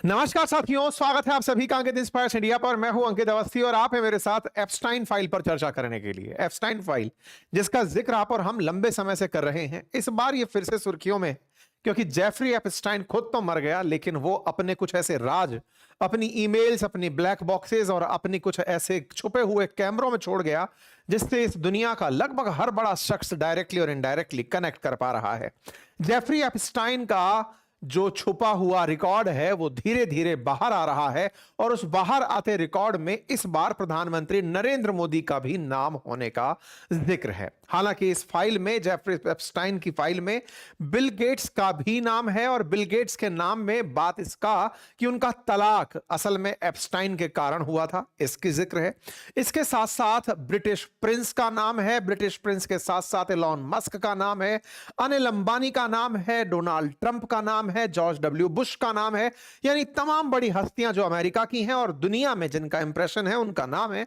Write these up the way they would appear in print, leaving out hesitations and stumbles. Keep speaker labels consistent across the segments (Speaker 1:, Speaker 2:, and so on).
Speaker 1: नमस्कार साथियों, स्वागत है आप सभी का अंकित इंस्पायर्स इंडिया पर। मैं हूं अंकित अवस्थी और आप हैं मेरे साथ एप्स्टाइन फाइल पर चर्चा करने के लिए। एप्स्टाइन फाइल जिसका जिक्र आप और हम लंबे समय से कर रहे हैं, इस बार ये फिर से सुर्खियों में है क्योंकि जेफरी एप्स्टाइन खुद तो मर गया, लेकिन वो अपने कुछ ऐसे राज, अपनी ईमेल्स, अपनी ब्लैक बॉक्सेस और अपनी कुछ ऐसे छुपे हुए कैमरों में छोड़ गया जिससे इस दुनिया का लगभग हर बड़ा शख्स डायरेक्टली और इनडायरेक्टली कनेक्ट कर पा रहा है। जेफरी एप्स्टाइन का जो छुपा हुआ रिकॉर्ड है वो धीरे धीरे बाहर आ रहा है और उस बाहर आते रिकॉर्ड में इस बार प्रधानमंत्री नरेंद्र मोदी का भी नाम होने का जिक्र है। हालांकि इस फाइल में, जेफरी एप्स्टाइन की फाइल में, बिल गेट्स का भी नाम है और बिल गेट्स के नाम में बात इसका कि उनका तलाक असल में एप्स्टाइन के कारण हुआ था, इसकी जिक्र है। इसके साथ साथ ब्रिटिश प्रिंस का नाम है, ब्रिटिश प्रिंस के साथ साथ एलॉन मस्क का नाम है, अनिल अंबानी का नाम है, डोनाल्ड ट्रंप का नाम है, जॉर्ज डब्ल्यू बुश का नाम है, यानी तमाम बड़ी हस्तियां जो अमेरिका की हैं और दुनिया में जिनका इंप्रेशन है उनका नाम है।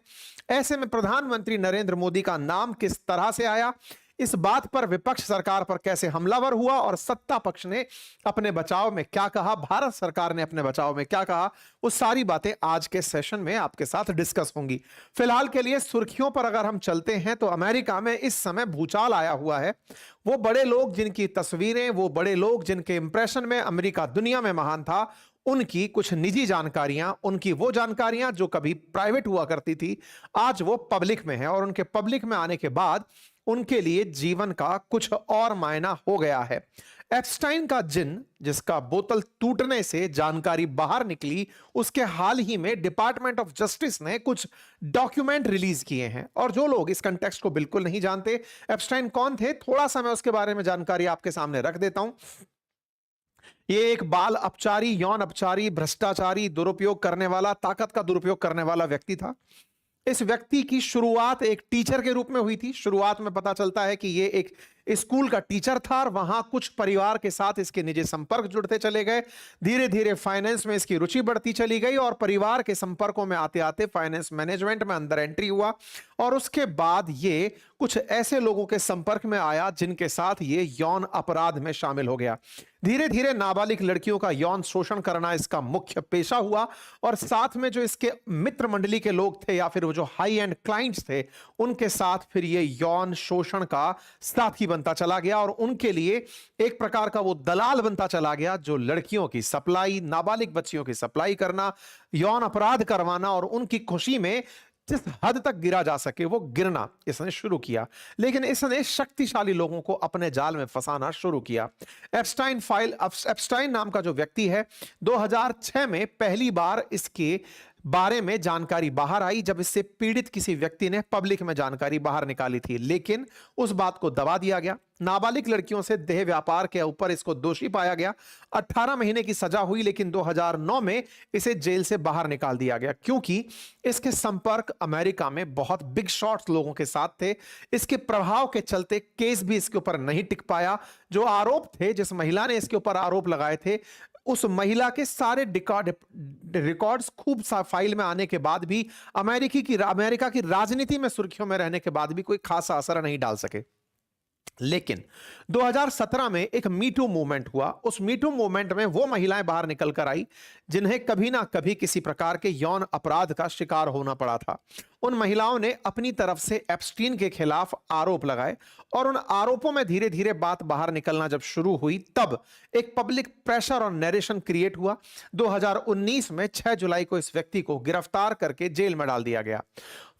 Speaker 1: ऐसे में प्रधानमंत्री नरेंद्र मोदी का नाम किस तरह से आया, इस बात पर विपक्ष सरकार पर कैसे हमलावर हुआ और सत्ता पक्ष ने अपने बचाव में क्या कहा, भारत सरकार ने अपने बचाव में क्या कहा, वो सारी बातें आज के सेशन में आपके साथ डिस्कस होंगी। फिलहाल के लिए सुर्खियों पर अगर हम चलते हैं तो अमेरिका में इस समय भूचाल आया हुआ है। वो बड़े लोग जिनकी तस्वीरें, वो बड़े लोग जिनके इंप्रेशन में अमेरिका दुनिया में महान था, उनकी कुछ निजी जानकारियां, उनकी वो जानकारियां जो कभी प्राइवेट हुआ करती थी, आज वो पब्लिक में है और उनके पब्लिक में आने के बाद उनके लिए जीवन का कुछ और मायना हो गया है। एप्स्टाइन का जिन, जिसका बोतल टूटने से जानकारी बाहर निकली, उसके हाल ही में डिपार्टमेंट ऑफ जस्टिस ने कुछ डॉक्यूमेंट रिलीज किए हैं और जो लोग इस कंटेक्स्ट को बिल्कुल नहीं जानते, एप्स्टाइन कौन थे, थोड़ा सा मैं उसके बारे में जानकारी आपके सामने रख देता हूं। ये एक बाल अपचारी, यौन अपचारी, भ्रष्टाचारी, दुरुपयोग करने वाला, ताकत का दुरुपयोग करने वाला व्यक्ति था। इस व्यक्ति की शुरुआत एक टीचर के रूप में हुई थी। शुरुआत में पता चलता है कि ये एक स्कूल का टीचर था और वहां कुछ परिवार के साथ इसके निजी संपर्क जुड़ते चले गए। धीरे धीरे फाइनेंस में इसकी रुचि बढ़ती चली गई और परिवार के संपर्कों में आते आते फाइनेंस मैनेजमेंट में अंदर एंट्री हुआ और उसके बाद ये कुछ ऐसे लोगों के संपर्क में आया जिनके साथ ये यौन अपराध में शामिल हो गया। धीरे धीरे नाबालिग लड़कियों का यौन शोषण करना इसका मुख्य पेशा हुआ और साथ में जो इसके मित्र मंडली के लोग थे या फिर वो जो हाई एंड क्लाइंट्स थे, उनके साथ फिर ये यौन शोषण का साथी बनता चला गया और उनके लिए एक प्रकार का वो दलाल बनता चला गया जो लड़कियों की सप्लाई, नाबालिग बच्चियों की सप्लाई करना, यौन अपराध करवाना और उनकी खुशी में जिस हद तक गिरा जा सके वो गिरना इसने शुरू किया। लेकिन इसने शक्तिशाली लोगों को अपने जाल में फंसाना शुरू किया। एप्स्टाइन नाम का जो व्यक्ति है, 2006 में पहली बार इसके बारे में जानकारी बाहर आई जब इससे पीड़ित किसी व्यक्ति ने पब्लिक में जानकारी बाहर निकाली थी, लेकिन उस बात को दबा दिया गया। नाबालिग लड़कियों से देह व्यापार के ऊपर इसको दोषी पाया गया। 18 महीने की सजा हुई, लेकिन 2009 में इसे जेल से बाहर निकाल दिया गया क्योंकि इसके संपर्क अमेरिका में बहुत बिग शॉट्स लोगों के साथ थे। इसके प्रभाव के चलते केस भी इसके ऊपर नहीं टिक पाया। जो आरोप थे, जिस महिला ने इसके ऊपर आरोप लगाए थे, उस महिला के सारे रिकॉर्ड्स खूब फाइल में आने के बाद भी अमेरिका की राजनीति में सुर्खियों में रहने के बाद भी कोई खासा असर नहीं डाल सके। लेकिन 2017 में एक मीटू मूवमेंट हुआ। उस मीटू मूवमेंट में वो महिलाएं बाहर निकल कर आई जिन्हें कभी ना कभी किसी प्रकार के यौन अपराध का शिकार होना पड़ा था। उन महिलाओं ने अपनी तरफ से एप्स्टीन के खिलाफ आरोप लगाए और उन आरोपों में धीरे धीरे बात बाहर निकलना जब शुरू हुई, तब एक पब्लिक प्रेशर और नरेशन क्रिएट हुआ। 2019 में 6 जुलाई को इस व्यक्ति को गिरफ्तार करके जेल में डाल दिया गया।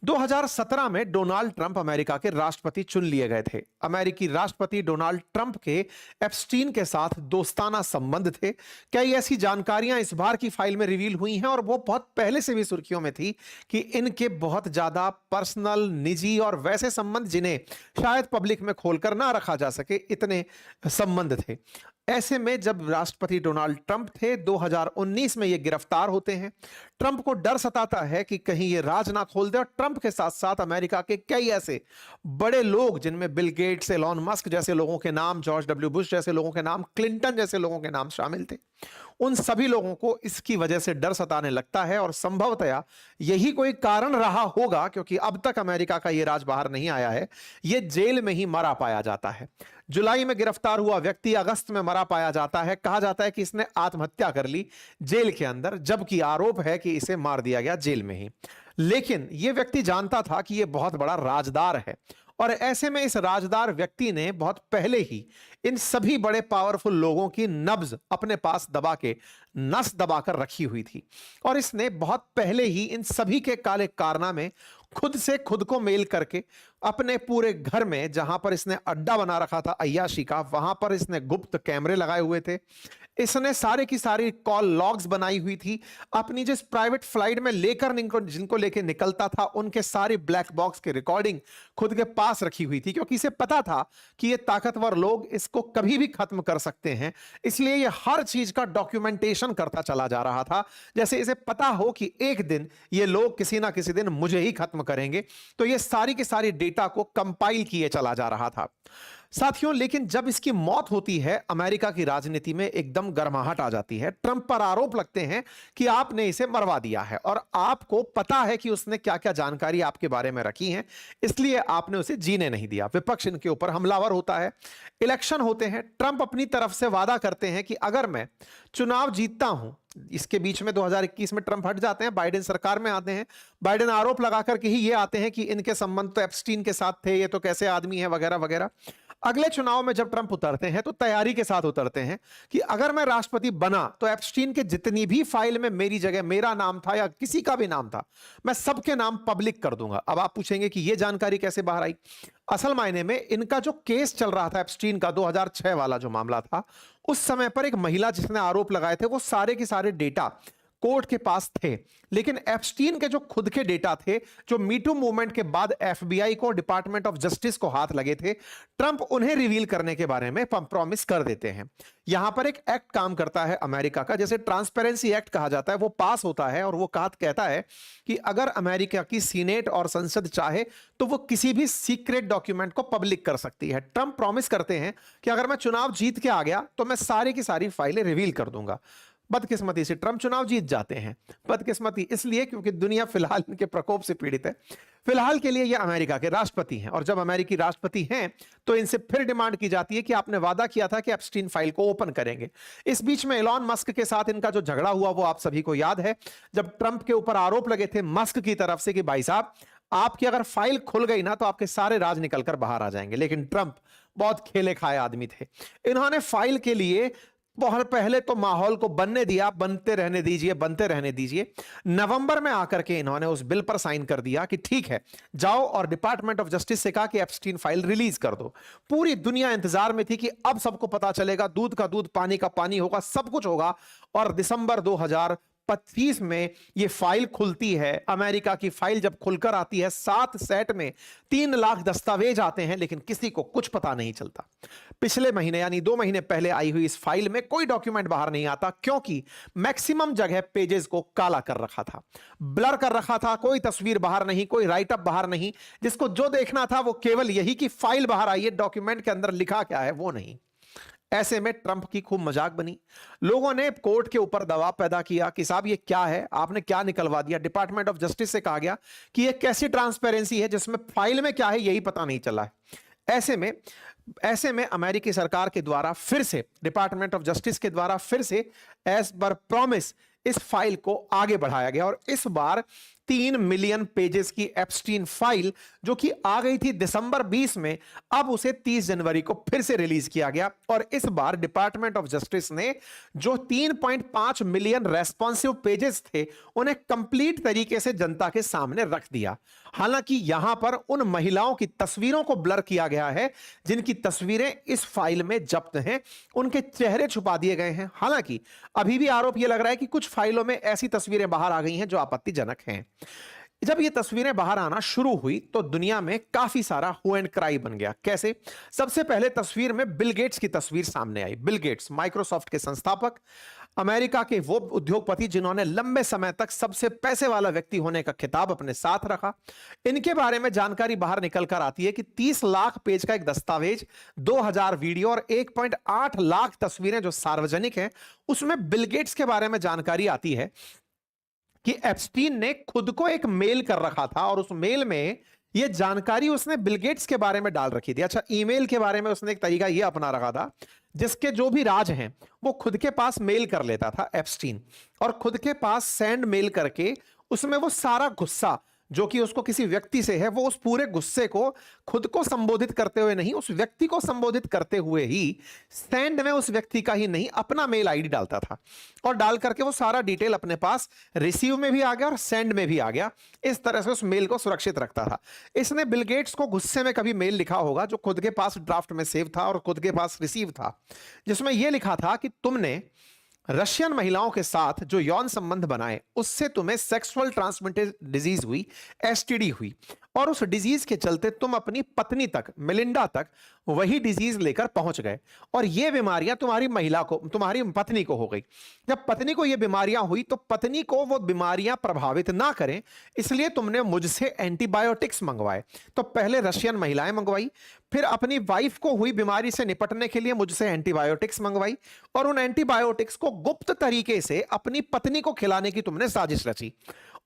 Speaker 1: 2017 में डोनाल्ड ट्रंप अमेरिका के राष्ट्रपति चुन लिए गए थे। अमेरिकी राष्ट्रपति डोनाल्ड ट्रंप के एप्स्टीन के साथ दोस्ताना संबंध थे। कई ऐसी जानकारियां इस बार की फाइल में रिवील हुई हैं और वो बहुत पहले से भी सुर्खियों में थी कि इनके बहुत ज्यादा पर्सनल, निजी और वैसे संबंध जिन्हें शायद पब्लिक में खोलकर ना रखा जा सके, इतने संबंध थे। ऐसे में जब राष्ट्रपति डोनाल्ड ट्रंप थे, 2019 में ये गिरफ्तार होते हैं। ट्रंप को डर सताता है कि कहीं ये राज ना खोल दे और ट्रंप के साथ साथ अमेरिका के कई ऐसे बड़े लोग जिनमें बिल गेट्स, एलॉन मस्क जैसे लोगों के नाम, जॉर्ज डब्ल्यू बुश जैसे लोगों के नाम, क्लिंटन जैसे लोगों के नाम शामिल थे, उन सभी लोगों को इसकी वजह से डर सताने लगता है और संभवतया यही कोई कारण रहा होगा क्योंकि अब तक अमेरिका का ये राज बाहर नहीं आया है, ये जेल में ही मरा पाया जाता है। जुलाई में गिरफ्तार हुआ व्यक्ति अगस्त में मरा पाया जाता है। कहा जाता है कि इसने आत्महत्या कर ली जेल के अंदर, जबकि आरोप है कि इसे मार दिया गया जेल में ही। लेकिन यह व्यक्ति जानता था कि यह बहुत बड़ा राजदार है, और ऐसे में इस राजदार व्यक्ति ने बहुत पहले ही इन सभी बड़े पावरफुल लोगों की नब्ज अपने पास दबा के, नस दबाकर रखी हुई थी, और इसने बहुत पहले ही इन सभी के काले कारनामे खुद से खुद को मेल करके अपने पूरे घर में, जहां पर इसने अड्डा बना रखा था अय्याशी का, वहां पर इसने गुप्त कैमरे लगाए हुए थे। इसने सारे की सारी कॉल लॉग्स बनाई हुई थी। अपनी जिस प्राइवेट फ्लाइट में लेकर जिनको लेके निकलता था, उनके सारे ब्लैक बॉक्स की रिकॉर्डिंग खुद के पास रखी हुई थी, क्योंकि इसे पता था कि ये ताकतवर लोग इसको कभी भी खत्म कर सकते हैं। इसलिए ये हर चीज का डॉक्यूमेंटेशन करता चला जा रहा था, जैसे इसे पता हो कि एक दिन ये लोग किसी ना किसी दिन मुझे ही खत्म करेंगे। तो ये सारी की सारी डेटा को कंपाइल किए चला जा रहा था साथियों। लेकिन जब इसकी मौत होती है, अमेरिका की राजनीति में एकदम गर्माहट आ जाती है। ट्रंप पर आरोप लगते हैं कि आपने इसे मरवा दिया है, और आपको पता है कि उसने क्या क्या जानकारी आपके बारे में रखी है, इसलिए आपने उसे जीने नहीं दिया। विपक्ष इनके ऊपर हमलावर होता है। इलेक्शन होते हैं। ट्रंप अपनी तरफ से वादा करते हैं कि अगर मैं चुनाव जीतता हूं, इसके बीच में 2021 में ट्रंप हट जाते हैं, बाइडेन सरकार में आते हैं। बाइडेन आरोप लगाकर के ही ये आते हैं कि इनके संबंध तो एप्स्टीन के साथ थे, ये तो कैसे आदमी है, वगैरह वगैरह। अगले चुनाव में जब ट्रंप उतरते हैं तो तैयारी के साथ उतरते हैं कि अगर मैं राष्ट्रपति बना तो एप्स्टीन के जितनी भी फाइल में मेरी जगह, मेरा नाम था या किसी का भी नाम था, मैं सबके नाम पब्लिक कर दूंगा। अब आप पूछेंगे कि यह जानकारी कैसे बाहर आई। असल मायने में इनका जो केस चल रहा था एप्स्टीन का, 2006 वाला जो मामला था, उस समय पर एक महिला जिसने आरोप लगाए थे, वो सारे के सारे डेटा कोर्ट के पास थे। लेकिन एप्स्टीन के जो खुद के डेटा थे, जो मीटू मूवमेंट के बाद एफबीआई को, डिपार्टमेंट ऑफ जस्टिस को हाथ लगे थे, ट्रंप उन्हें रिवील करने के बारे में प्रॉमिस कर देते हैं। यहां पर एक एक्ट काम करता है अमेरिका का, जैसे ट्रांसपेरेंसी एक्ट कहा जाता है, वो पास होता है, और वो कहता है कि अगर अमेरिका की सीनेट और संसद चाहे तो वो किसी भी सीक्रेट डॉक्यूमेंट को पब्लिक कर सकती है। ट्रंप प्रॉमिस करते हैं कि अगर मैं चुनाव जीत के आ गया तो मैं सारी की सारी फाइलें रिवील कर दूंगा। बदकिस्मती से ट्रंप चुनाव जीत जाते हैं। बदकिस्मती इसलिए क्योंकि दुनिया फिलहाल इनके प्रकोप से पीड़ित है। फिलहाल के लिए ये अमेरिका के राष्ट्रपति हैं, और जब अमेरिकी राष्ट्रपति हैं तो इनसे फिर डिमांड की जाती है कि आपने वादा किया था कि एप्स्टीन फाइल को ओपन करेंगे। इस बीच में एलॉन मस्क के साथ इनका जो झगड़ा हुआ वो आप सभी को याद है। जब ट्रंप के ऊपर आरोप लगे थे मस्क की तरफ से कि भाई साहब, आपकी अगर फाइल खुल गई ना तो आपके सारे राज निकलकर बाहर आ जाएंगे। लेकिन ट्रंप बहुत खेले खाए आदमी थे। इन्होंने फाइल के लिए बहुत पहले तो माहौल को बनने दिया, बनते रहने दीजिए, बनते रहने दीजिए। नवंबर में आकर के इन्होंने उस बिल पर साइन कर दिया कि ठीक है, जाओ और डिपार्टमेंट ऑफ जस्टिस से कहा कि एप्स्टीन फाइल रिलीज कर दो। पूरी दुनिया इंतजार में थी कि अब सबको पता चलेगा, दूध का दूध पानी का पानी होगा, सब कुछ होगा। और दिसंबर 2025 में यह फाइल खुलती है। अमेरिका की फाइल जब खुलकर आती है, 7 सेट में 3 लाख दस्तावेज आते हैं, लेकिन किसी को कुछ पता नहीं चलता। पिछले महीने यानी 2 महीने पहले आई हुई इस फाइल में कोई डॉक्यूमेंट बाहर नहीं आता, क्योंकि मैक्सिमम जगह पेजेस को काला कर रखा था, ब्लर कर रखा था। कोई तस्वीर बाहर नहीं, कोई राइटअप बाहर नहीं। जिसको जो देखना था वो केवल यही कि फाइल बाहर आई है, डॉक्यूमेंट के अंदर लिखा क्या है वो नहीं। ऐसे में ट्रंप की खूब मजाक बनी। लोगों ने कोर्ट के ऊपर दबाव पैदा किया कि साहब ये क्या है, आपने क्या निकलवा दिया। डिपार्टमेंट ऑफ जस्टिस से कहा गया कि ये कैसी ट्रांसपेरेंसी है जिसमें फाइल में क्या है यही पता नहीं चला है। ऐसे में अमेरिकी सरकार के द्वारा फिर से, डिपार्टमेंट ऑफ जस्टिस के द्वारा फिर से एज पर प्रॉमिस इस फाइल को आगे बढ़ाया गया, और इस बार 3 मिलियन पेजेस की एप्स्टीन फाइल जो कि आ गई थी दिसंबर 20 में, अब उसे 30 जनवरी को फिर से रिलीज किया गया। और इस बार डिपार्टमेंट ऑफ जस्टिस ने जो 3.5 मिलियन रेस्पॉन्सिव पेजेस थे उन्हें कंप्लीट तरीके से जनता के सामने रख दिया। हालांकि यहां पर उन महिलाओं की तस्वीरों को ब्लर किया गया है जिनकी तस्वीरें इस फाइल में जब्त हैं, उनके चेहरे छुपा दिए गए हैं। हालांकि अभी भी आरोप यह लग रहा है कि कुछ फाइलों में ऐसी तस्वीरें बाहर आ गई हैं जो आपत्तिजनक हैं। जब ये तस्वीरें बाहर आना शुरू हुई तो दुनिया में काफी सारा हु एंड क्राई बन गया। कैसे? सबसे पहले तस्वीर में बिल गेट्स की तस्वीर सामने आई। बिल गेट्स माइक्रोसॉफ्ट के संस्थापक, अमेरिका के वो उद्योगपति जिन्होंने लंबे समय तक सबसे पैसे वाला व्यक्ति होने का खिताब अपने साथ रखा। इनके बारे में जानकारी बाहर निकल कर आती है कि 30 लाख पेज का एक दस्तावेज, 2000 वीडियो और 1.8 लाख तस्वीरें जो सार्वजनिक हैं, उसमें बिल गेट्स के बारे में जानकारी आती है कि एप्स्टीन ने खुद को एक मेल कर रखा था, और उस मेल में ये जानकारी उसने बिल गेट्स के बारे में डाल रखी थी। अच्छा, ईमेल के बारे में उसने एक तरीका ये अपना रखा था, जिसके जो भी राज हैं वो खुद के पास मेल कर लेता था एप्स्टीन, और खुद के पास सेंड मेल करके उसमें वो सारा गुस्सा जो कि उसको किसी व्यक्ति से है, वो उस पूरे गुस्से को खुद को संबोधित करते हुए नहीं, उस व्यक्ति को संबोधित करते हुए ही सेंड में उस व्यक्ति का ही नहीं, अपना मेल आईडी डालता था, और डाल करके वो सारा डिटेल अपने पास रिसीव में भी आ गया और सेंड में भी आ गया। इस तरह से उस मेल को सुरक्षित रखता था। इसने बिल गेट्स को गुस्से में कभी मेल लिखा होगा जो खुद के पास ड्राफ्ट में सेव था और खुद के पास रिसीव था, जिसमें यह लिखा था कि तुमने रशियन महिलाओं के साथ जो यौन संबंध बनाए उससे तुम्हें सेक्सुअल ट्रांसमिटेड डिजीज हुई, एसटीडी हुई, और उस डिजीज के चलते तुम अपनी पत्नी तक, मेलिंडा तक वही डिजीज लेकर पहुंच गए, और ये बीमारियां तुम्हारी पत्नी को हो गई। जब पत्नी को ये बीमारियां हुई तो पत्नी को वो बीमारियां प्रभावित ना करें, इसलिए तुमने मुझसे एंटीबायोटिक्स मंगवाए। तो पहले रशियन महिलाएं मंगवाई, फिर अपनी वाइफ को हुई बीमारी से निपटने के लिए मुझसे एंटीबायोटिक्स मंगवाई, और उन एंटीबायोटिक्स को गुप्त तरीके से अपनी पत्नी को खिलाने की तुमने साजिश रची,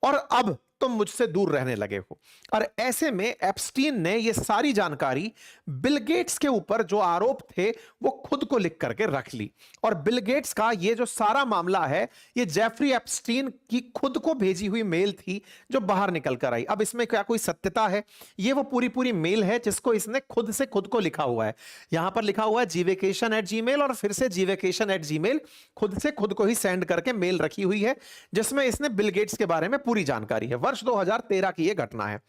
Speaker 1: और अब तुम मुझसे दूर रहने लगे हो। और ऐसे में एप्स्टीन ने यह सारी जानकारी बिल गेट्स के ऊपर जो आरोप थे वो खुद को लिख करके रख ली, और बिल गेट्स का ये जो सारा मामला है ये जेफरी एप्स्टीन की खुद को भेजी हुई मेल थी जो बाहर निकल कर आई। अब इसमें क्या कोई सत्यता है? ये वो पूरी मेल है जिसको इसने खुद से खुद को लिखा हुआ है। यहां पर लिखा हुआ है gvacation@gmail, और फिर से gvacation@gmail, खुद से खुद को ही सेंड करके मेल रखी हुई है, जिसमें इसने बिल गेट्स के बारे में पूरी जानकारी है। वर्ष 2013 की यह घटना है।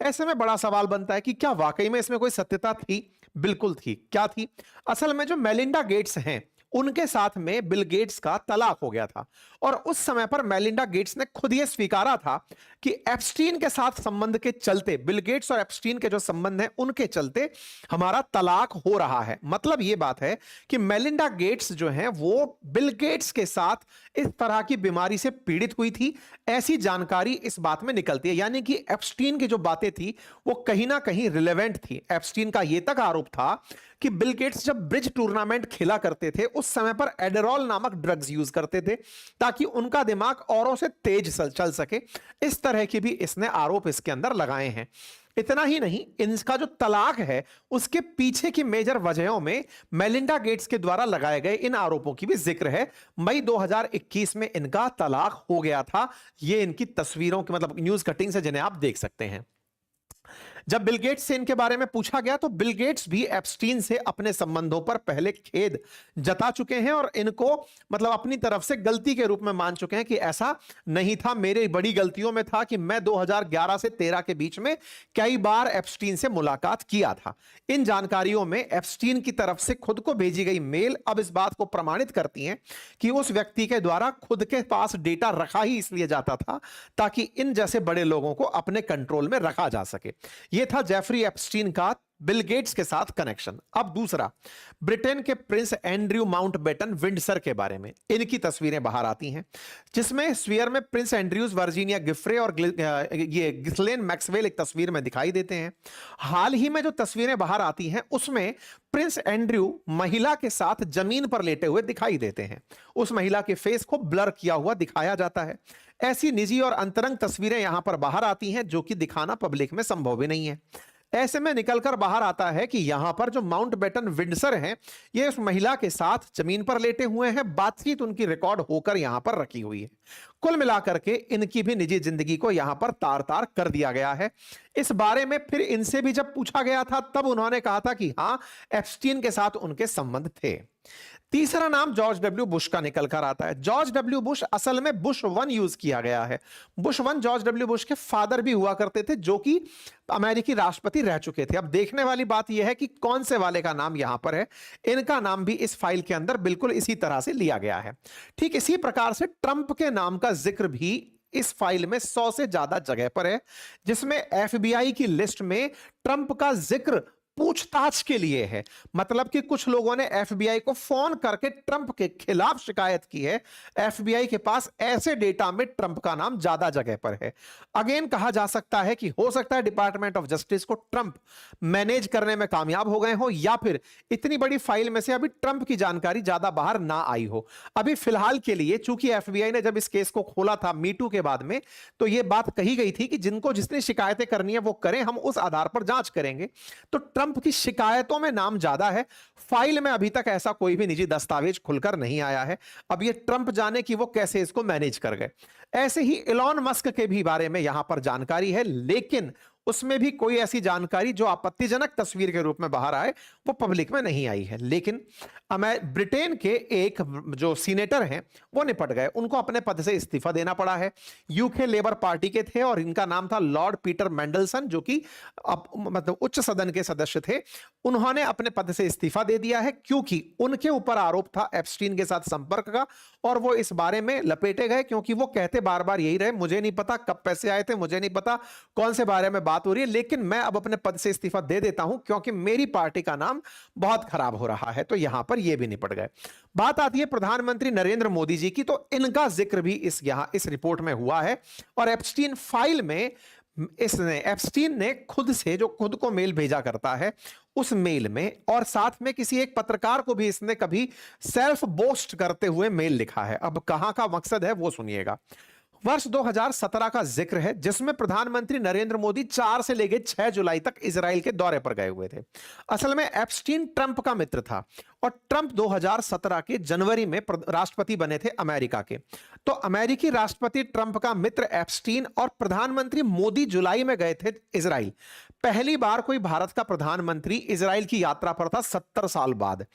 Speaker 1: ऐसे में बड़ा सवाल बनता है कि क्या वाकई में इसमें कोई सत्यता थी? बिल्कुल थी। क्या थी? असल में जो मेलिंडा गेट्स हैं उनके साथ में बिल गेट्स का तलाक हो गया था, और उस समय पर मेलिंडा गेट्स ने खुद यह स्वीकारा था कि एप्स्टीन के साथ संबंध के चलते, बिल गेट्स और एप्स्टीन के जो संबंध हैं उनके चलते हमारा तलाक हो रहा है। मतलब यह बात है कि मेलिंडा गेट्स जो हैं वो बिल गेट्स के साथ इस तरह की बीमारी से पीड़ित हुई थी, ऐसी जानकारी इस बात में निकलती है। यानी कि एप्स्टीन की जो बातें थी वो कहीं ना कहीं रिलेवेंट थी। एप्स्टीन का यह तक आरोप था कि बिल गेट्स जब ब्रिज टूर्नामेंट खेला करते थे उस समय पर एडेरॉल नामक ड्रग्स यूज करते थे ताकि उनका दिमाग औरों से तेज चल सके। इस तरह के भी इसने आरोप इसके अंदर लगाए हैं। इतना ही नहीं, इनका जो तलाक है उसके पीछे की मेजर वजहों में मेलिंडा गेट्स के द्वारा लगाए गए इन आरोपों की भी जिक्र है। मई 2021 में इनका तलाक हो गया था। ये इनकी तस्वीरों की, मतलब न्यूज कटिंग से जिन्हें आप देख सकते हैं। जब बिल गेट्स से इनके बारे में पूछा गया तो बिल गेट्स भी एप्स्टीन से अपने संबंधों पर पहले खेद जता चुके हैं, और इनको मतलब अपनी तरफ से गलती के रूप में मान चुके हैं कि ऐसा नहीं था, मेरे बड़ी गलतियों में था कि मैं 2011 से 13 के बीच में कई बार एप्स्टीन से मुलाकात किया था। इन जानकारियों में एप्स्टीन की तरफ से खुद को भेजी गई मेल अब इस बात को प्रमाणित करती हैं कि उस व्यक्ति के द्वारा खुद के पास डेटा रखा ही इसलिए जाता था ताकि इन जैसे बड़े लोगों को अपने कंट्रोल में रखा जा सके। यह था जेफरी एप्स्टीन का बिल गेट्स के साथ कनेक्शन। अब दूसरा, ब्रिटेन के प्रिंस एंड्रयू माउंटबेटन विंडसर के बारे में इनकी तस्वीरें बाहर आती हैं, जिसमें स्फीयर में प्रिंस एंड्रयूज, वर्जीनिया गिफ्रे और ये गिस्लेन मैक्सवेल एक तस्वीर में दिखाई देते हैं। हाल ही में जो तस्वीरें बाहर आती हैं उसमें प्रिंस एंड्रयू महिला के साथ जमीन पर लेटे हुए दिखाई देते हैं। उस महिला के फेस को ब्लर किया हुआ दिखाया जाता है। ऐसी निजी और अंतरंग तस्वीरें यहां पर बाहर आती हैं जो कि दिखाना पब्लिक में संभव भी नहीं है। ऐसे में निकलकर बाहर आता है कि यहां पर जो माउंटबेटन विंडसर हैं ये उस महिला के साथ जमीन पर लेटे हुए हैं, बातचीत उनकी रिकॉर्ड होकर यहां पर रखी हुई है। कुल मिलाकर के इनकी भी निजी जिंदगी को यहां पर तार तार कर दिया गया है। इस बारे में फिर इनसे भी जब पूछा गया था तब उन्होंने कहा था कि हां, एप्स्टीन के साथ उनके संबंध थे। तीसरा नाम जॉर्ज डब्ल्यू बुश का निकल कर आता है। जॉर्ज डब्ल्यू बुश, असल में बुश 1 यूज किया गया है। बुश 1 जॉर्ज डब्ल्यू बुश के फादर भी हुआ करते थे जो कि अमेरिकी राष्ट्रपति रह चुके थे। अब देखने वाली बात यह है कि कौन से वाले का नाम यहां पर है। इनका नाम भी इस फाइल के अंदर बिल्कुल इसी तरह से लिया गया है। ठीक इसी प्रकार से ट्रंप के नाम का जिक्र भी इस फाइल में 100 से ज्यादा जगह पर है, जिसमें एफबीआई की लिस्ट में ट्रंप का जिक्र पूछताछ के लिए है। मतलब कि कुछ लोगों ने एफबीआई को फोन करके ट्रंप के खिलाफ शिकायत की है। एफबीआई के पास ऐसे डेटा में ट्रंप का नाम ज्यादा जगह पर है। अगेन कहा जा सकता है कि हो सकता है डिपार्टमेंट ऑफ जस्टिस को ट्रंप मैनेज करने में कामयाब हो गए हो, या फिर इतनी बड़ी फाइल में से अभी ट्रंप की जानकारी ज्यादा बाहर ना आई हो। अभी फिलहाल के लिए चूंकि एफबीआई ने जब इस केस को खोला था मीटू के बाद में, तो यह बात कही गई थी कि जिनको जितनी शिकायतें करनी है वो करें, हम उस आधार पर जांच करेंगे। तो ट्रंप की शिकायतों में नाम ज्यादा है। फाइल में अभी तक ऐसा कोई भी निजी दस्तावेज खुलकर नहीं आया है। अब ये ट्रंप जाने कि वो कैसे इसको मैनेज कर गए। ऐसे ही इलॉन मस्क के भी बारे में यहां पर जानकारी है, लेकिन उसमें भी कोई ऐसी जानकारी जो आपत्तिजनक तस्वीर के रूप में बाहर आए वो पब्लिक में नहीं आई है। लेकिन ब्रिटेन के एक जो सीनेटर हैं वो निपट गए, उनको अपने पद से इस्तीफा देना पड़ा है। यूके लेबर पार्टी के थे और इनका नाम था लॉर्ड पीटर मेंडलसन, जो कि मतलब उच्च सदन के सदस्य थे। उन्होंने अपने पद से इस्तीफा दे दिया है क्योंकि उनके ऊपर आरोप था एप्स्टीन के साथ संपर्क का, और वो इस बारे में लपेटे गए क्योंकि वो कहते बार बार यही रहे, मुझे नहीं पता कब पैसे आए थे, मुझे नहीं पता कौन से बारे में बात हो रही है, लेकिन मैं अब अपने पद से इस्तीफा दे देता हूं क्योंकि मेरी पार्टी का नाम बहुत खराब हो रहा है। तो यहां पर ये भी निपट गए। बात आती है प्रधानमंत्री नरेंद्र मोदी जी की, तो इनका जिक्र भी इस रिपोर्ट में हुआ है। और एप्स्टीन फाइल में एप्स्टीन ने खुद से, जो खुद को मेल भेजा करता है, उस मेल में और साथ में किसी एक पत्रकार को भी इसने कभी सेल्फ बोस्ट करते हुए मेल लिखा है। अब कहां का मकसद है वो सुनिएगा। वर्ष 2017 का जिक्र है जिसमें प्रधानमंत्री नरेंद्र मोदी 4 से लेकर 6 जुलाई तक इजराइल के दौरे पर गए हुए थे। असल में एप्स्टीन ट्रंप का मित्र था और ट्रंप 2017 के जनवरी में राष्ट्रपति बने थे अमेरिका के। तो अमेरिकी राष्ट्रपति ट्रंप का मित्र एप्स्टीन और प्रधानमंत्री मोदी जुलाई में गए थे इजराइल। पहली बार कोई भारत का प्रधानमंत्री इजराइल की यात्रा पर था 70 साल बाद।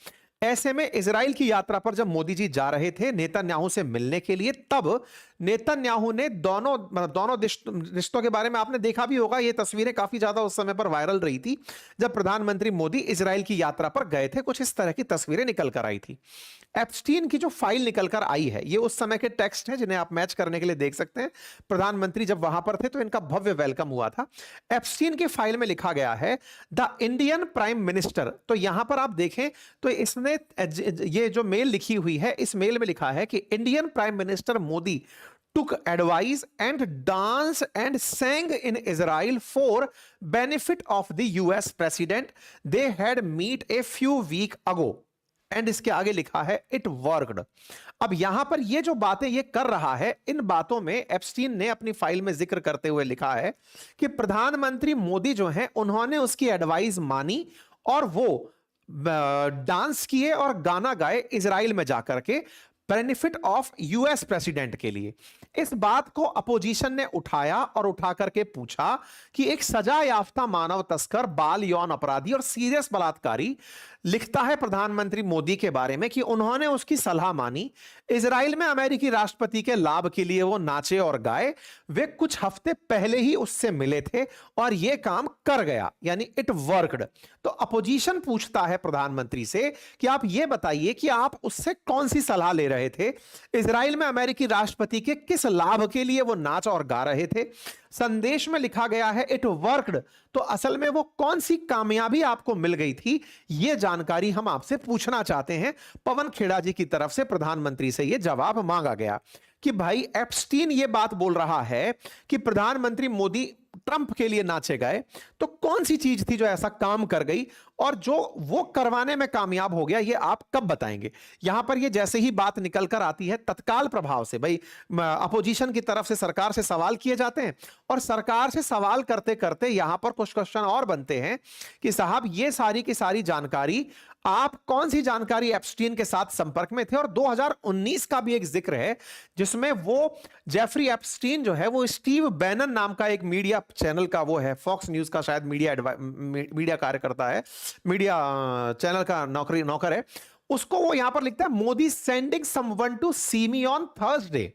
Speaker 1: ऐसे में इजराइल की यात्रा पर जब मोदी जी जा रहे थे नेतन्याहू से मिलने के लिए, तब नेतन्याहू ने दोनों रिश्तों के बारे में आपने देखा भी होगा, ये तस्वीरें काफी ज्यादा उस समय पर वायरल रही थी जब प्रधानमंत्री मोदी इजराइल की यात्रा पर गए थे। कुछ इस तरह की तस्वीरें निकल कर आई थी। एप्स्टीन की जो फाइल निकल कर आई है, ये उस समय के टेक्स्ट हैं जिन्हें आप मैच करने के लिए देख सकते हैं। प्रधानमंत्री जब वहां पर थे तो इनका भव्य वेलकम हुआ था। एप्स्टीन की फाइल में लिखा गया है द इंडियन प्राइम मिनिस्टर। तो यहां पर आप देखें तो इसने ये जो मेल लिखी हुई है, इस मेल में लिखा है कि Indian prime minister Modi took advice and dance and sang in Israel for benefit of the US president. They had meet a few week ago. And इसके आगे लिखा है it worked. अब यहां पर ये जो बातें ये कर रहा है, इन बातों में एप्स्टीन ने अपनी फाइल में जिक्र करते हुए लिखा है कि प्रधानमंत्री मोदी जो हैं उन्होंने उसकी एडवाइस मानी और वो डांस किए और गाना गाए इजराइल में जाकर के बेनिफिट ऑफ यूएस प्रेसिडेंट के लिए। इस बात को अपोजिशन ने उठाया और उठा करके पूछा कि एक सजा याफ्ता मानव तस्कर, बाल यौन अपराधी और सीरियस बलात्कारी लिखता है प्रधानमंत्री मोदी के बारे में कि उन्होंने उसकी सलाह मानी, इजराइल में अमेरिकी राष्ट्रपति के लाभ के लिए वो नाचे और गाए, वे कुछ हफ्ते पहले ही उससे मिले थे और यह काम कर गया, यानी इट वर्कड। तो अपोजिशन पूछता है प्रधानमंत्री से कि आप यह बताइए कि आप उससे कौन सी सलाह ले रहे थे, इजराइल में अमेरिकी राष्ट्रपति के किस लाभ के लिए वो नाच और गा रहे थे। संदेश में लिखा गया है इट वर्कड, तो असल में वो कौन सी कामयाबी आपको मिल गई थी, यह जानकारी हम आपसे पूछना चाहते हैं। पवन खेड़ा जी की तरफ से प्रधानमंत्री से यह जवाब मांगा गया कि भाई एप्स्टीन ये बात बोल रहा है कि प्रधानमंत्री मोदी ट्रंप के लिए नाचे गए, तो कौन सी चीज थी जो ऐसा काम कर गई और जो वो करवाने में कामयाब हो गया, ये आप कब बताएंगे। यहां पर ये जैसे ही बात निकल कर आती है तत्काल प्रभाव से भाई अपोजिशन की तरफ से सरकार से सवाल किए जाते हैं और सरकार से सवाल करते करते यहां पर कुछ क्वेश्चन और बनते हैं कि साहब ये सारी की सारी जानकारी, आप कौन सी जानकारी एप्स्टीन के साथ संपर्क में थे। और 2019 का भी एक जिक्र है जिसमें वो जेफरी एप्स्टीन जो है वो स्टीव बैनन नाम का एक मीडिया चैनल का वो है, फॉक्स न्यूज का शायद मीडिया कार्यकर्ता है, मीडिया चैनल का नौकर है, उसको वो यहां पर लिखता है Modi sending someone to see me on Thursday.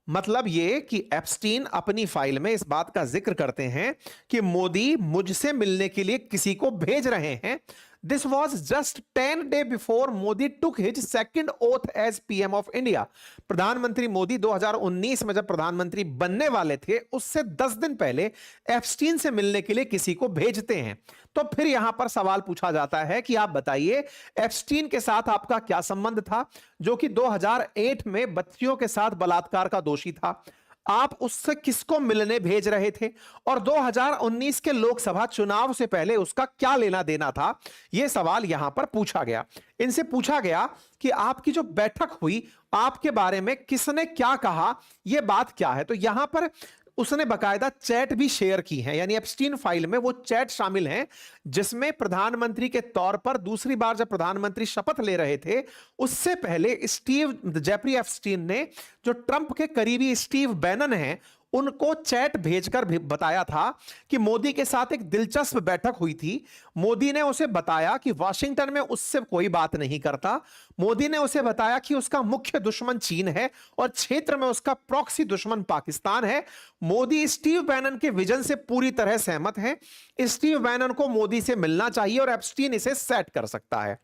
Speaker 1: मतलब ये कि एप्स्टीन अपनी फाइल में इस बात का जिक्र करते हैं कि मोदी मुझसे मिलने के लिए किसी को भेज रहे हैं this was just 10 days before Modi took his second oath as PM of India. प्रधानमंत्री मोदी 2019 में जब प्रधानमंत्री बनने वाले थे, उससे 10 दिन पहले एप्स्टीन से मिलने के लिए किसी को भेजते हैं। तो फिर यहां पर सवाल पूछा जाता है कि आप बताइए, एप्स्टीन के साथ आपका क्या संबंध था, जो कि 2008 में बच्चियों के साथ बलात्कार का दोषी था? आप उससे किसको मिलने भेज रहे थे? और 2019 के लोकसभा चुनाव से पहले उसका क्या लेना देना था? यह सवाल यहां पर पूछा गया। इनसे पूछा गया कि आपकी जो बैठक हुई, आपके बारे में किसने क्या कहा, यह बात क्या है? तो यहां पर उसने बकायदा चैट भी शेयर की है, यानी एप्स्टीन फाइल में वो चैट शामिल हैं जिसमें प्रधानमंत्री के तौर पर दूसरी बार जब प्रधानमंत्री शपथ ले रहे थे, उससे पहले जेफरी एप्स्टीन ने जो ट्रंप के करीबी स्टीव बैनन हैं, उनको चैट भेजकर बताया था कि मोदी के साथ एक दिलचस्प बैठक हुई थी। मोदी ने उसे बताया कि वाशिंगटन में उससे कोई बात नहीं करता। मोदी ने उसे बताया कि उसका मुख्य दुश्मन चीन है और क्षेत्र में उसका प्रॉक्सी दुश्मन पाकिस्तान है। मोदी स्टीव बैनन के विजन से पूरी तरह सहमत है। स्टीव बैनन को मोदी से मिलना चाहिए और एप्स्टीन इसे सेट कर सकता है।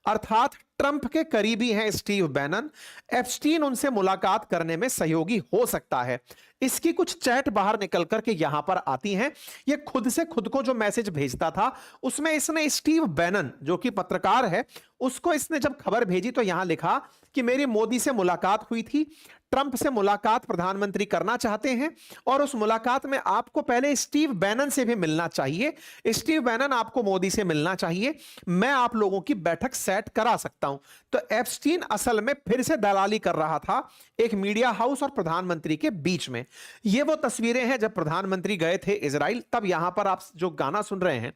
Speaker 1: अर्थात ट्रंप के करीबी हैं स्टीव बैनन, एप्स्टीन उनसे मुलाकात करने में सहयोगी हो सकता है। इसकी कुछ चैट बाहर निकल करके यहां पर आती हैं। ये खुद से खुद को जो मैसेज भेजता था, उसमें इसने स्टीव बैनन, जो कि पत्रकार है, उसको इसने जब खबर भेजी तो यहां लिखा कि मेरी मोदी से मुलाकात हुई थी, ट्रंप से मुलाकात प्रधानमंत्री करना चाहते हैं और उस मुलाकात में आपको पहले स्टीव बैनन से भी मिलना चाहिए। स्टीव बैनन, आपको मोदी से मिलना चाहिए, मैं आप लोगों की बैठक सेट करा सकता हूं। तो एप्स्टीन असल में फिर से दलाली कर रहा था एक मीडिया हाउस और प्रधानमंत्री के बीच में। ये वो तस्वीरें हैं जब प्रधानमंत्री गए थे इजराइल। तब यहां पर आप जो गाना सुन रहे हैं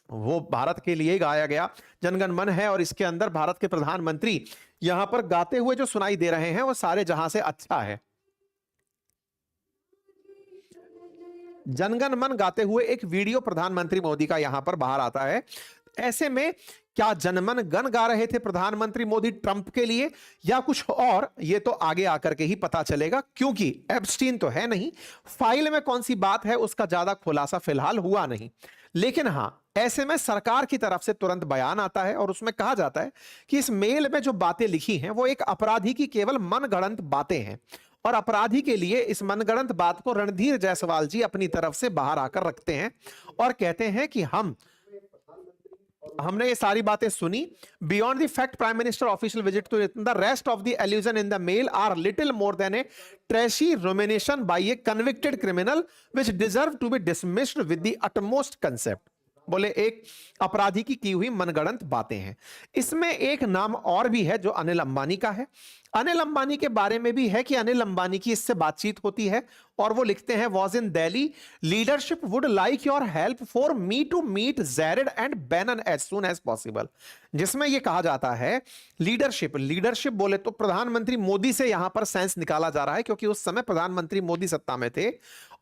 Speaker 1: वो भारत के लिए गाया गया जनगण मन है, और इसके अंदर भारत के प्रधानमंत्री यहां पर गाते हुए जो सुनाई दे रहे हैं वो सारे जहां से अच्छा है। जनगण मन गाते हुए एक वीडियो प्रधानमंत्री मोदी का यहां पर बाहर आता है। ऐसे में क्या जनमन गण गा रहे थे प्रधानमंत्री मोदी ट्रंप के लिए या कुछ और, ये तो आगे आकर के ही पता चलेगा, क्योंकि एप्स्टीन तो है नहीं। फाइल में कौन सी बात है उसका ज्यादा खुलासा फिलहाल हुआ नहीं। लेकिन हां, ऐसे में सरकार की तरफ से तुरंत बयान आता है और उसमें कहा जाता है कि इस मेल में जो बातें लिखी हैं वो एक अपराधी की केवल मनगढ़ंत बातें हैं, और अपराधी के लिए इस मनगढ़ंत बात को रणधीर जायसवाल जी अपनी तरफ से बाहर आकर रखते हैं और कहते हैं कि हमने ये सारी बातें सुनी। Beyond the fact prime minister official visit to the rest of the allusion in the mail are little more than a trashy rumination by a convicted criminal which deserve to be dismissed with the utmost contempt. बोले एक अपराधी की हुई मनगढ़ंत बातें हैं। इसमें एक नाम और भी है जो अनिल अंबानी का है। अनिल अंबानी के बारे में भी है कि अनिल अंबानी की इससे बातचीत होती है और वो लिखते हैं, was in Delhi, leadership would like your help for me to meet Jared and Bannon as soon as possible. जिसमें यह कहा जाता है लीडरशिप बोले तो प्रधानमंत्री मोदी से यहां पर सेंस निकाला जा रहा है, क्योंकि उस समय प्रधानमंत्री मोदी सत्ता में थे।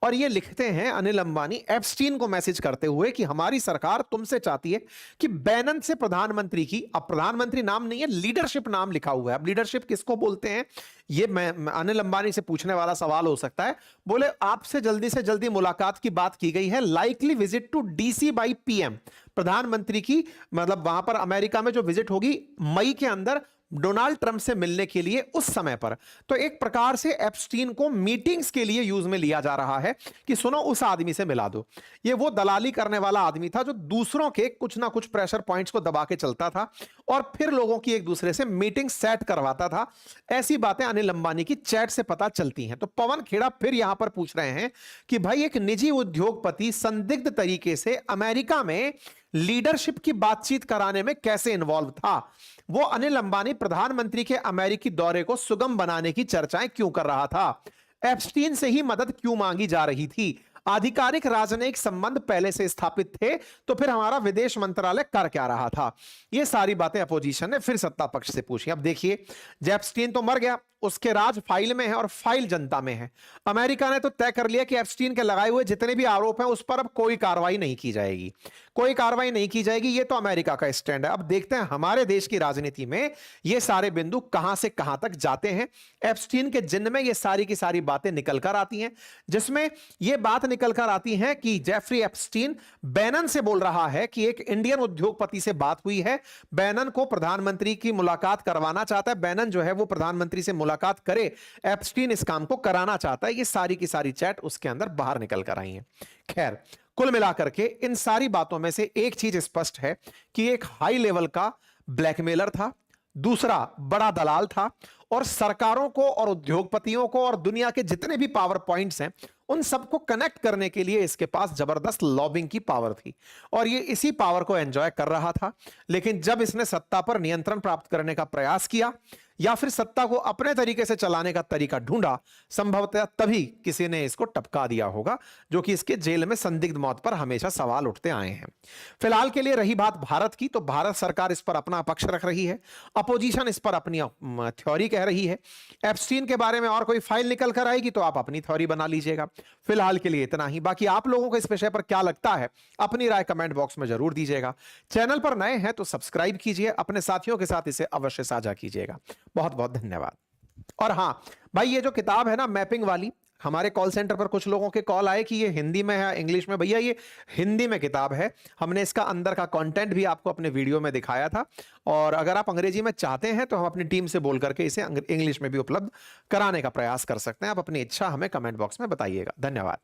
Speaker 1: और ये लिखते हैं अनिल अंबानी एप्स्टीन को मैसेज करते हुए कि हमारी सरकार तुमसे चाहती है कि बैनन से प्रधानमंत्री की, अब प्रधानमंत्री नाम नहीं है, लीडरशिप नाम लिखा हुआ है। अब लीडरशिप किसको बोलते हैं, ये मैं अनिल अंबानी से पूछने वाला सवाल हो सकता है। बोले आपसे जल्दी से जल्दी मुलाकात की बात की गई है, likely visit to DC by PM. प्रधानमंत्री की मतलब वहां पर अमेरिका में जो विजिट होगी मई के अंदर डोनाल्ड ट्रंप से मिलने के लिए उस समय पर। तो एक प्रकार से एप्स्टीन को मीटिंग्स के लिए यूज में लिया जा रहा है कि सुनो उस आदमी से मिला दो। ये वो दलाली करने वाला आदमी था जो दूसरों के कुछ ना कुछ प्रेशर पॉइंट्स को दबा के चलता था और फिर लोगों की एक दूसरे से मीटिंग सेट करवाता था। ऐसी बातें अनिल अंबानी की चैट से पता चलती हैं। तो पवन खेड़ा फिर यहां पर पूछ रहे हैं कि भाई एक निजी उद्योगपति संदिग्ध तरीके से अमेरिका में लीडरशिप की बातचीत कराने में कैसे इन्वॉल्व था? वो अनिल अंबानी प्रधानमंत्री के अमेरिकी दौरे को सुगम बनाने की चर्चाएं क्यों कर रहा था? एप्स्टीन से ही मदद क्यों मांगी जा रही थी? आधिकारिक राजनयिक संबंध पहले से स्थापित थे तो फिर हमारा विदेश मंत्रालय कर क्या रहा था? ये सारी बातें अपोजिशन ने फिर सत्ता पक्ष से पूछी। अब देखिए, एप्स्टीन तो मर गया, उसके राज फाइल में है और फाइल जनता में है। अमेरिका ने तो तय कर लिया कि एप्स्टीन के लगाए हुए जितने भी आरोप हैं उस पर अब कोई कार्रवाई नहीं की जाएगी, कोई कार्रवाई नहीं की जाएगी। ये तो अमेरिका का स्टैंड है। अब देखते हैं हमारे देश की राजनीति में ये सारे बिंदु कहां से कहां तक जाते हैं। एप्स्टीन के जिन्न में ये सारी की सारी बातें निकल कर आती हैं, जिसमें यह बात निकल कर आती है कि जेफरी एप्स्टीन बैनन से बोल रहा है कि एक इंडियन उद्योगपति से बात हुई है, बैनन को प्रधानमंत्री की मुलाकात करवाना चाहता है, बैनन जो है वो प्रधानमंत्री से मुलाकात करे, एप्स्टीन इस काम को कराना चाहता है। ये सारी की सारी चैट उसके अंदर बाहर निकल कर आई है। खैर, कुल मिलाकर के इन सारी बातों में से एक चीज स्पष्ट है कि एक हाई लेवल का ब्लैकमेलर था, दूसरा बड़ा दलाल था, और सरकारों को और उद्योगपतियों को और दुनिया के जितने भी पावर पॉइंट्स हैं उन सबको कनेक्ट करने के लिए इसके पास जबरदस्त लॉबिंग की पावर थी और ये इसी पावर को एंजॉय कर रहा था। लेकिन जब इसने सत्ता पर नियंत्रण प्राप्त करने का प्रयास किया या फिर सत्ता को अपने तरीके से चलाने का तरीका ढूंढा, संभवतः तभी किसी ने इसको टपका दिया होगा, जो कि इसके जेल में संदिग्ध मौत पर हमेशा सवाल उठते आए हैं। फिलहाल के लिए रही बात भारत की, तो भारत सरकार इस पर अपना पक्ष रख रही है, अपोजिशन इस पर अपनी थ्योरी कह रही है। एप्स्टीन के बारे में और कोई फाइल निकल कर आएगी तो आप अपनी थ्योरी बना लीजिएगा। फिलहाल के लिए इतना ही। बाकी आप लोगों को इस विषय पर क्या लगता है अपनी राय कमेंट बॉक्स में जरूर दीजिएगा। चैनल पर नए हैं तो सब्सक्राइब कीजिए, अपने साथियों के साथ इसे अवश्य साझा कीजिएगा। बहुत बहुत धन्यवाद। और हां भाई, ये जो किताब है ना मैपिंग वाली, हमारे कॉल सेंटर पर कुछ लोगों के कॉल आए कि ये हिंदी में है इंग्लिश में। भैया ये हिंदी में किताब है, हमने इसका अंदर का कंटेंट भी आपको अपने वीडियो में दिखाया था, और अगर आप अंग्रेजी में चाहते हैं तो हम अपनी टीम से बोल करके इसे इंग्लिश में भी उपलब्ध कराने का प्रयास कर सकते हैं। आप अपनी इच्छा हमें कमेंट बॉक्स में बताइएगा। धन्यवाद।